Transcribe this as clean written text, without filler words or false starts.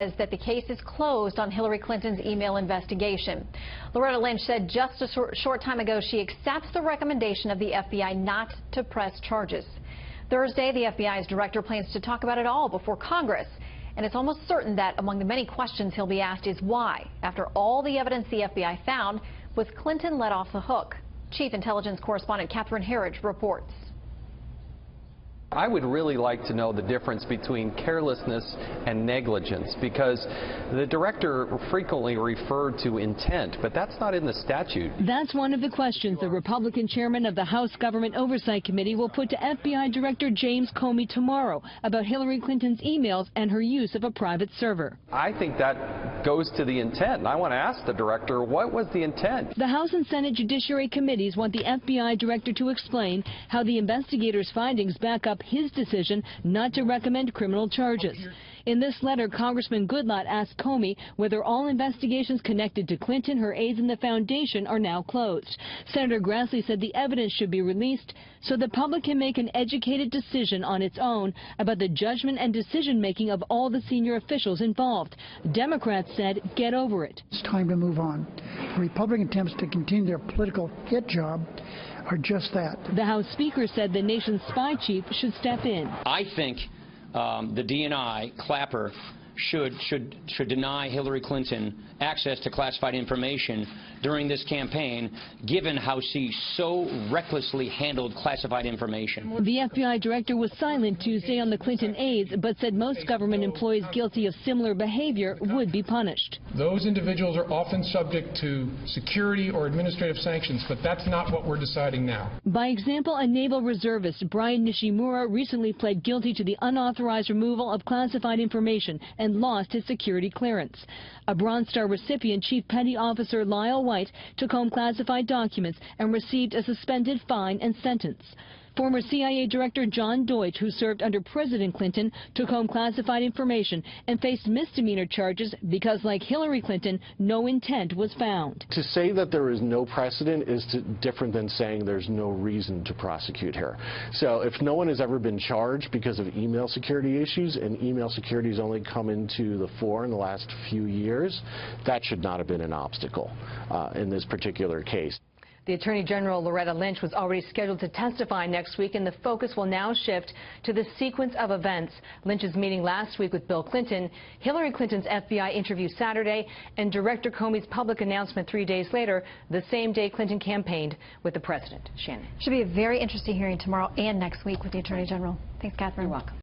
Says that the case is closed on Hillary Clinton's email investigation. Loretta Lynch said just a short time ago she accepts the recommendation of the FBI not to press charges. Thursday, the FBI's director plans to talk about it all before Congress. And it's almost certain that among the many questions he'll be asked is why, after all the evidence the FBI found, was Clinton let off the hook? Chief Intelligence Correspondent Catherine Herridge reports. I would really like to know the difference between carelessness and negligence, because the director frequently referred to intent, but that's not in the statute. That's one of the questions the Republican chairman of the House Government Oversight Committee will put to FBI Director James Comey tomorrow about Hillary Clinton's emails and her use of a private server. I think that goes to the intent, and I want to ask the director, what was the intent? The House and Senate Judiciary Committees want the FBI director to explain how the investigators' findings back up his decision not to recommend criminal charges. In this letter, Congressman Goodlatte asked Comey whether all investigations connected to Clinton, her aides, and the foundation are now closed. Senator Grassley said the evidence should be released so the public can make an educated decision on its own about the judgment and decision-making of all the senior officials involved. Democrats said, get over it. It's time to move on. Republican attempts to continue their political hit job are just that. The House Speaker said the nation's spy chief should step in. I think the DNI, Clapper, should deny Hillary Clinton access to classified information during this campaign, given how she so recklessly handled classified information. The FBI director was silent Tuesday on the Clinton aides, but said most government employees guilty of similar behavior would be punished. Those individuals are often subject to security or administrative sanctions, but that's not what we're deciding now. By example, a naval reservist, Brian Nishimura, recently pled guilty to the unauthorized removal of classified information and lost his security clearance. A Bronze Star recipient, Chief Petty Officer Lyle White, took home classified documents and received a suspended fine and sentence. Former CIA Director John Deutsch, who served under President Clinton, took home classified information and faced misdemeanor charges because, like Hillary Clinton, no intent was found. To say that there is no precedent is different than saying there's no reason to prosecute her. So if no one has ever been charged because of email security issues, and email security has only come into the fore in the last few years, that should not have been an obstacle in this particular case. The Attorney General Loretta Lynch was already scheduled to testify next week, and the focus will now shift to the sequence of events. Lynch's meeting last week with Bill Clinton, Hillary Clinton's FBI interview Saturday, and Director Comey's public announcement 3 days later, the same day Clinton campaigned with the president. Shannon. Should be a very interesting hearing tomorrow and next week with the Attorney General. Thanks, Catherine. You're welcome.